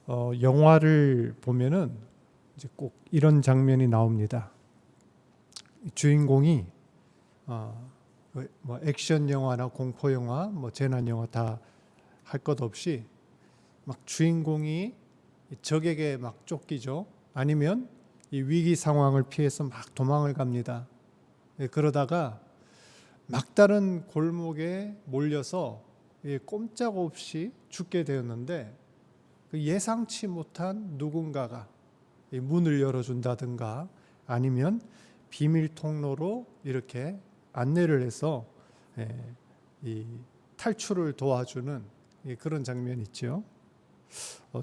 영화를 보면은 이제 꼭 이런 장면이 나옵니다. 주인공이 뭐 액션 영화나 공포 영화, 뭐 재난 영화 다 할 것 없이 막 주인공이 적에게 막 쫓기죠. 아니면 이 위기 상황을 피해서 막 도망을 갑니다. 그러다가 막다른 골목에 몰려서 꼼짝없이 죽게 되었는데 예상치 못한 누군가가 문을 열어준다든가 아니면 비밀 통로로 이렇게 안내를 해서 이 탈출을 도와주는 그런 장면이 있죠.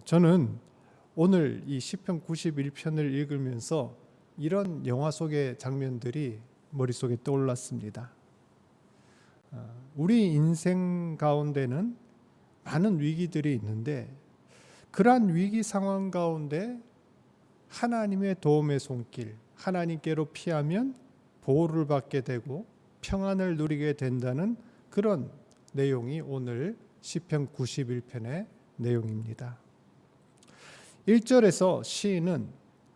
저는 오늘 이 시편 91편을 읽으면서 이런 영화 속의 장면들이 머릿속에 떠올랐습니다. 우리 인생 가운데는 많은 위기들이 있는데 그러한 위기 상황 가운데 하나님의 도움의 손길, 하나님께로 피하면 보호를 받게 되고 평안을 누리게 된다는 그런 내용이 오늘 시편 91편의 내용입니다. 1절에서 시인은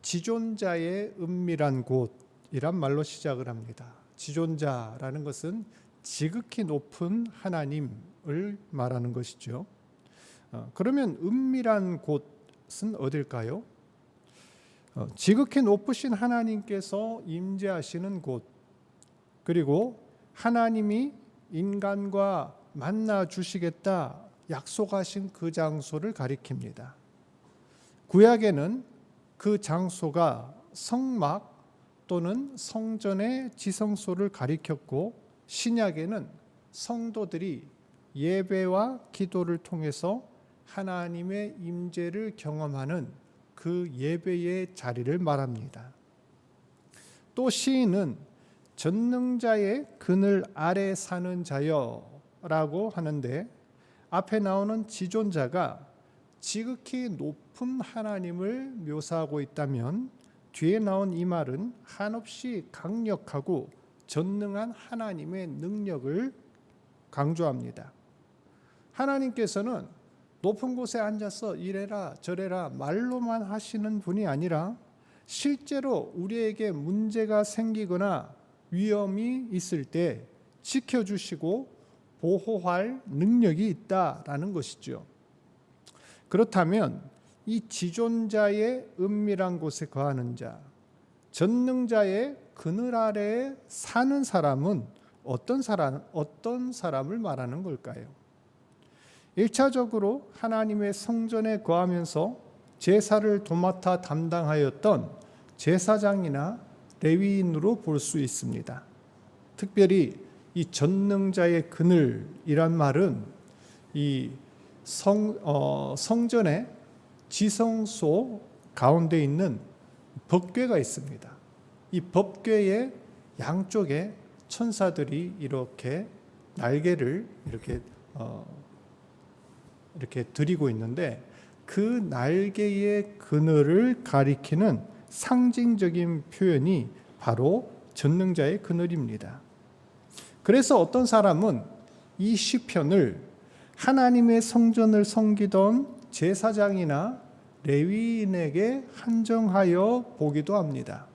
지존자의 은밀한 곳이란 말로 시작을 합니다. 지존자라는 것은 지극히 높은 하나님을 말하는 것이죠. 그러면 은밀한 곳은 어딜까요? 지극히 높으신 하나님께서 임재하시는 곳, 그리고 하나님이 인간과 만나 주시겠다 약속하신 그 장소를 가리킵니다. 구약에는 그 장소가 성막 또는 성전의 지성소를 가리켰고 신약에는 성도들이 예배와 기도를 통해서 하나님의 임재를 경험하는 그 예배의 자리를 말합니다. 또 시인은 전능자의 그늘 아래 사는 자여라고 하는데 앞에 나오는 지존자가 지극히 높은 하나님을 묘사하고 있다면 뒤에 나온 이 말은 한없이 강력하고 전능한 하나님의 능력을 강조합니다. 하나님께서는 높은 곳에 앉아서 이래라 저래라 말로만 하시는 분이 아니라 실제로 우리에게 문제가 생기거나 위험이 있을 때 지켜주시고 보호할 능력이 있다라는 것이죠. 그렇다면 이 지존자의 은밀한 곳에 거하는 자, 전능자의 그늘 아래에 사는 사람은 어떤 사람을 말하는 걸까요? 1차적으로 하나님의 성전에 거하면서 제사를 도맡아 담당하였던 제사장이나 레위인으로 볼 수 있습니다. 특별히 이 전능자의 그늘이란 말은 이 성전의 지성소 가운데 있는 법궤가 있습니다. 이 법궤의 양쪽에 천사들이 이렇게 날개를 이렇게 들이고 있는데 그 날개의 그늘을 가리키는 상징적인 표현이 바로 전능자의 그늘입니다. 그래서 어떤 사람은 이 시편을 하나님의 성전을 섬기던 제사장이나 레위인에게 한정하여 보기도 합니다.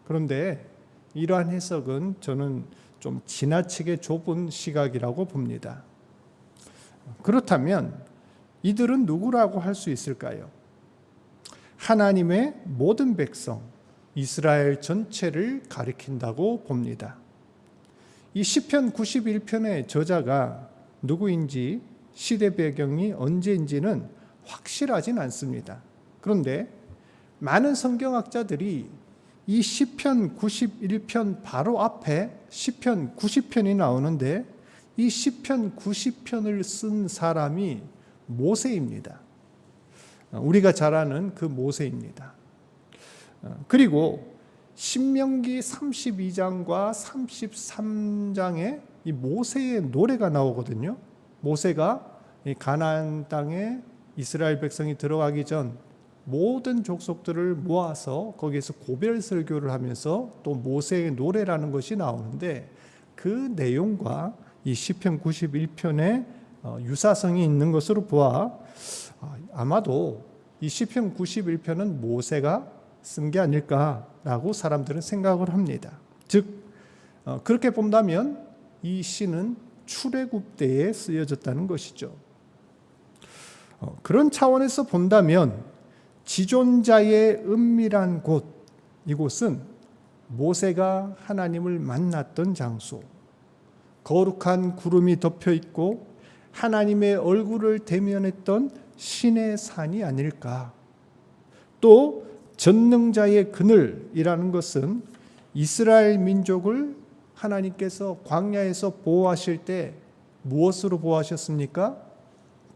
그런데 이러한 해석은 저는 좀 지나치게 좁은 시각이라고 봅니다. 그렇다면 이들은 누구라고 할 수 있을까요? 하나님의 모든 백성, 이스라엘 전체를 가리킨다고 봅니다. 이 시편 91편의 저자가 누구인지 시대 배경이 언제인지는 확실하진 않습니다. 그런데 많은 성경학자들이 이 시편 91편 바로 앞에 시편 90편이 나오는데 이 시편 90편을 쓴 사람이 모세입니다. 우리가 잘 아는 그 모세입니다. 그리고 신명기 32장과 33장에 이 모세의 노래가 나오거든요. 모세가 가나안 땅에 이스라엘 백성이 들어가기 전 모든 족속들을 모아서 거기에서 고별 설교를 하면서 또 모세의 노래라는 것이 나오는데 그 내용과 이 시편 91편의 유사성이 있는 것으로 보아 아마도 이 시편 91편은 모세가 쓴 게 아닐까라고 사람들은 생각을 합니다. 즉 그렇게 본다면 이 시는 출애굽 때에 쓰여졌다는 것이죠. 그런 차원에서 본다면 지존자의 은밀한 곳, 이곳은 모세가 하나님을 만났던 장소, 거룩한 구름이 덮여 있고 하나님의 얼굴을 대면했던 신의 산이 아닐까. 또 전능자의 그늘이라는 것은 이스라엘 민족을 하나님께서 광야에서 보호하실 때 무엇으로 보호하셨습니까?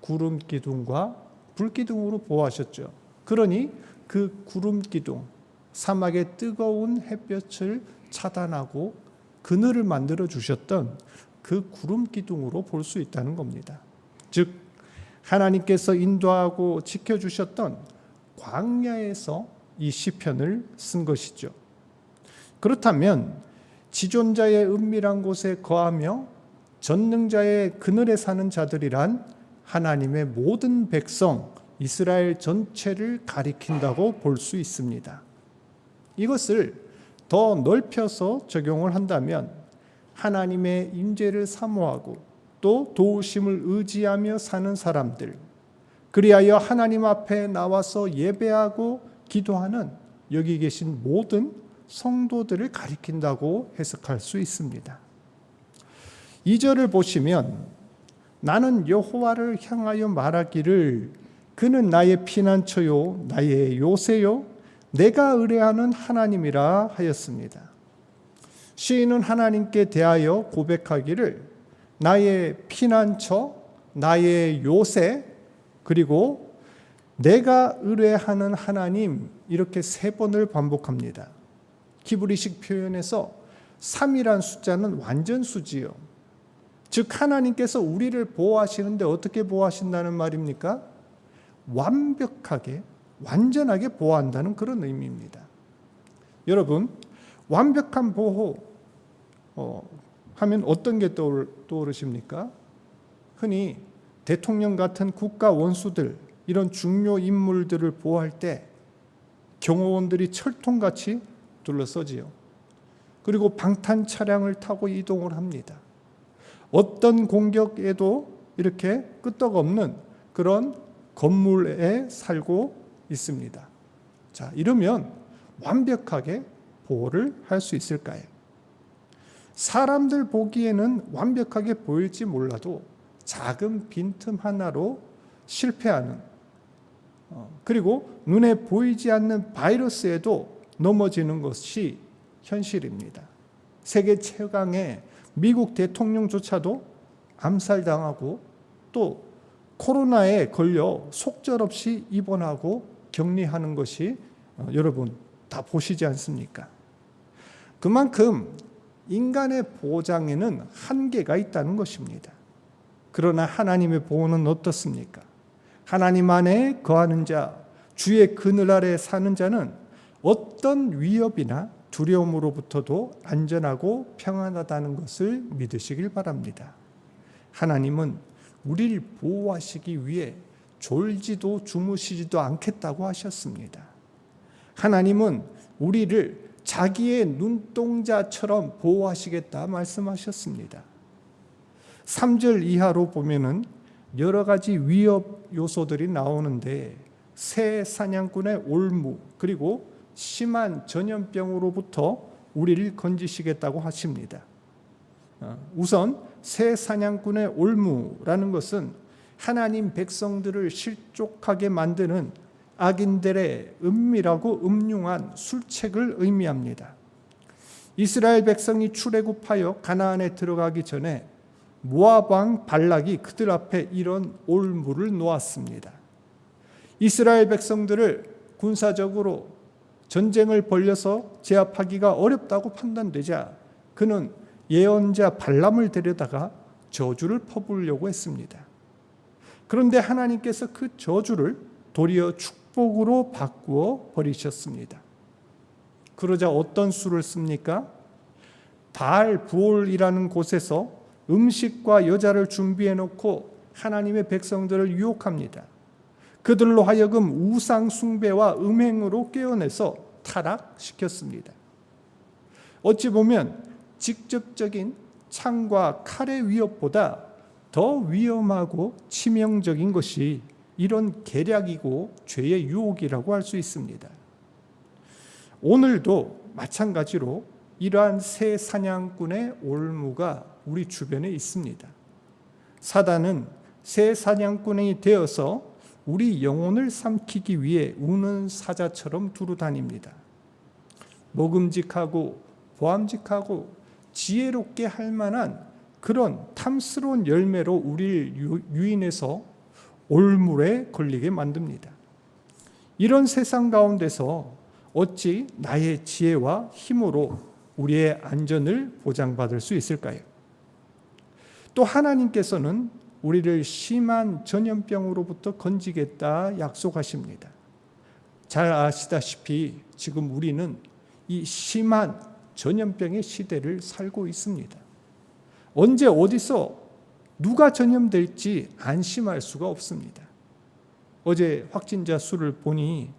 구름 기둥과 불 기둥으로 보호하셨죠. 그러니 그 구름 기둥, 사막의 뜨거운 햇볕을 차단하고 그늘을 만들어 주셨던 그 구름 기둥으로 볼 수 있다는 겁니다. 즉 하나님께서 인도하고 지켜주셨던 광야에서 이 시편을 쓴 것이죠. 그렇다면 지존자의 은밀한 곳에 거하며 전능자의 그늘에 사는 자들이란 하나님의 모든 백성 이스라엘 전체를 가리킨다고 볼 수 있습니다. 이것을 더 넓혀서 적용을 한다면 하나님의 임재를 사모하고 또 도우심을 의지하며 사는 사람들, 그리하여 하나님 앞에 나와서 예배하고 기도하는 여기 계신 모든 성도들을 가리킨다고 해석할 수 있습니다. 2절을 보시면 나는 여호와를 향하여 말하기를 그는 나의 피난처요 나의 요새요 내가 의뢰하는 하나님이라 하였습니다. 시인은 하나님께 대하여 고백하기를 나의 피난처, 나의 요새, 그리고 내가 의뢰하는 하나님, 이렇게 3번을 반복합니다. 히브리식 표현에서 3이란 숫자는 완전수지요. 즉 하나님께서 우리를 보호하시는데 어떻게 보호하신다는 말입니까? 완벽하게, 완전하게 보호한다는 그런 의미입니다. 여러분, 완벽한 보호 하면 어떤 게 떠오르십니까? 흔히 대통령 같은 국가 원수들, 이런 중요 인물들을 보호할 때 경호원들이 철통같이 둘러서지요. 그리고 방탄 차량을 타고 이동을 합니다. 어떤 공격에도 이렇게 끄떡없는 그런 건물에 살고 있습니다. 자, 이러면 완벽하게 보호를 할 수 있을까요? 사람들 보기에는 완벽하게 보일지 몰라도 작은 빈틈 하나로 실패하는, 그리고 눈에 보이지 않는 바이러스에도 넘어지는 것이 현실입니다. 세계 최강의 미국 대통령조차도 암살당하고 또 코로나에 걸려 속절없이 입원하고 격리하는 것이 여러분 다 보시지 않습니까? 그만큼 인간의 보장에는 한계가 있다는 것입니다. 그러나 하나님의 보호는 어떻습니까? 하나님 안에 거하는 자, 주의 그늘 아래 사는 자는 어떤 위협이나 두려움으로부터도 안전하고 평안하다는 것을 믿으시길 바랍니다. 하나님은 우리를 보호하시기 위해 졸지도 주무시지도 않겠다고 하셨습니다. 하나님은 우리를 자기의 눈동자처럼 보호하시겠다 말씀하셨습니다. 3절 이하로 보면은 여러 가지 위협 요소들이 나오는데 새 사냥꾼의 올무, 그리고 심한 전염병으로부터 우리를 건지시겠다고 하십니다. 우선 새 사냥꾼의 올무라는 것은 하나님 백성들을 실족하게 만드는 악인들의 은밀하고 음흉한 술책을 의미합니다. 이스라엘 백성이 출애굽하여 가나안에 들어가기 전에 모압 왕 발락이 그들 앞에 이런 올무를 놓았습니다. 이스라엘 백성들을 군사적으로 전쟁을 벌여서 제압하기가 어렵다고 판단되자 그는 예언자 발람을 데려다가 저주를 퍼부으려고 했습니다. 그런데 하나님께서 그 저주를 도리어 축복으로 바꾸어 버리셨습니다. 그러자 어떤 수를 씁니까? 바알 부올이라는 곳에서 음식과 여자를 준비해 놓고 하나님의 백성들을 유혹합니다. 그들로 하여금 우상 숭배와 음행으로 깨어내서 타락시켰습니다. 어찌 보면 직접적인 창과 칼의 위협보다 더 위험하고 치명적인 것이 이런 계략이고 죄의 유혹이라고 할 수 있습니다. 오늘도 마찬가지로 이러한 새 사냥꾼의 올무가 우리 주변에 있습니다. 사단은 새 사냥꾼이 되어서 우리 영혼을 삼키기 위해 우는 사자처럼 두루 다닙니다. 먹음직하고 보암직하고 지혜롭게 할 만한 그런 탐스러운 열매로 우리를 유인해서 올물에 걸리게 만듭니다. 이런 세상 가운데서 어찌 나의 지혜와 힘으로 우리의 안전을 보장받을 수 있을까요? 또 하나님께서는 우리를 심한 전염병으로부터 건지겠다 약속하십니다. 잘 아시다시피 지금 우리는 이 심한 전염병의 시대를 살고 있습니다. 언제 어디서 누가 전염될지 안심할 수가 없습니다. 어제 확진자 수를 보니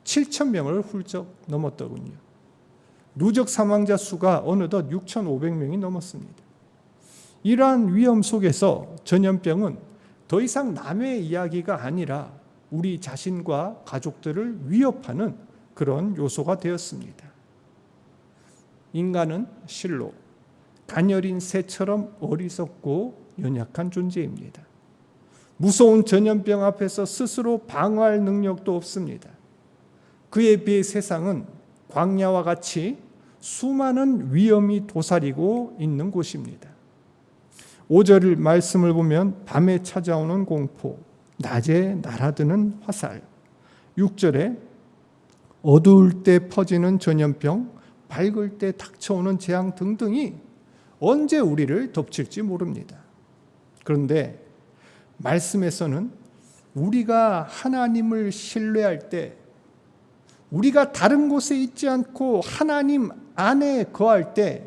7,000명을 훌쩍 넘었더군요. 누적 사망자 수가 어느덧 6,500명이 넘었습니다. 이러한 위험 속에서 전염병은 더 이상 남의 이야기가 아니라 우리 자신과 가족들을 위협하는 그런 요소가 되었습니다. 인간은 실로 가녀린 새처럼 어리석고 연약한 존재입니다. 무서운 전염병 앞에서 스스로 방어할 능력도 없습니다. 그에 비해 세상은 광야와 같이 수많은 위험이 도사리고 있는 곳입니다. 5절 말씀을 보면 밤에 찾아오는 공포, 낮에 날아드는 화살, 6절에 어두울 때 퍼지는 전염병, 밝을 때 닥쳐오는 재앙 등등이 언제 우리를 덮칠지 모릅니다. 그런데 말씀에서는 우리가 하나님을 신뢰할 때, 우리가 다른 곳에 있지 않고 하나님 안에 거할 때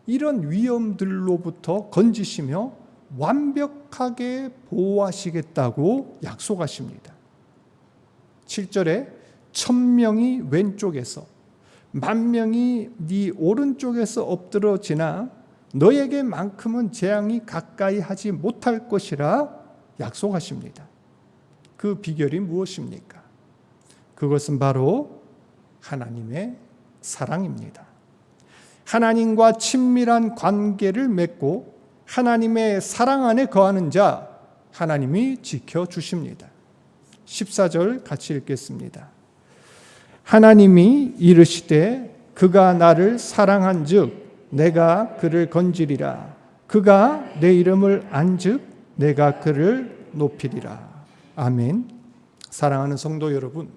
이런 위험들로부터 건지시며 완벽하게 보호하시겠다고 약속하십니다. 7절에 1,000명이 왼쪽에서 10,000명이 네 오른쪽에서 엎드러지나 너에게만큼은 재앙이 가까이 하지 못할 것이라 약속하십니다. 그 비결이 무엇입니까? 그것은 바로 하나님의 사랑입니다. 하나님과 친밀한 관계를 맺고 하나님의 사랑 안에 거하는 자 하나님이 지켜주십니다. 14절 같이 읽겠습니다. 하나님이 이르시되 그가 나를 사랑한즉 내가 그를 건지리라. 그가 내 이름을 안즉 내가 그를 높이리라. 아멘. 사랑하는 성도 여러분,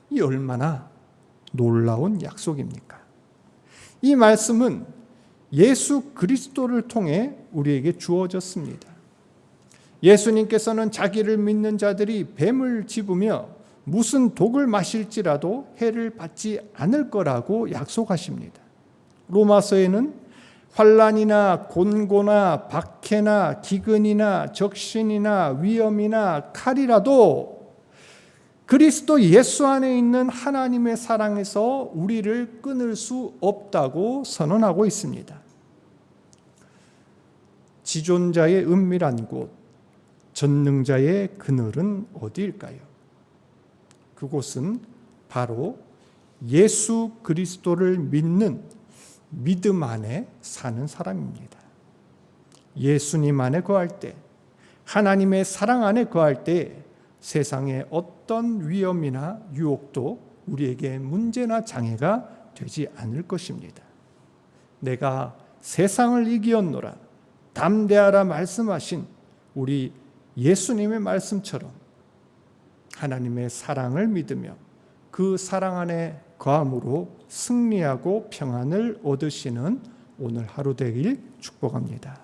이 얼마나 놀라운 약속입니까? 이 말씀은 예수 그리스도를 통해 우리에게 주어졌습니다. 예수님께서는 자기를 믿는 자들이 뱀을 집으며 무슨 독을 마실지라도 해를 받지 않을 거라고 약속하십니다. 로마서에는 환난이나 곤고나 박해나 기근이나 적신이나 위험이나 칼이라도 그리스도 예수 안에 있는 하나님의 사랑에서 우리를 끊을 수 없다고 선언하고 있습니다. 지존자의 은밀한 곳, 전능자의 그늘은 어디일까요? 그곳은 바로 예수 그리스도를 믿는 믿음 안에 사는 사람입니다. 예수님 안에 거할 때, 하나님의 사랑 안에 거할 때 세상의 어떤 위험이나 유혹도 우리에게 문제나 장애가 되지 않을 것입니다. 내가 세상을 이기었노라 담대하라 말씀하신 우리 예수님의 말씀처럼 하나님의 사랑을 믿으며 그 사랑 안에 거함으로 승리하고 평안을 얻으시는 오늘 하루 되길 축복합니다.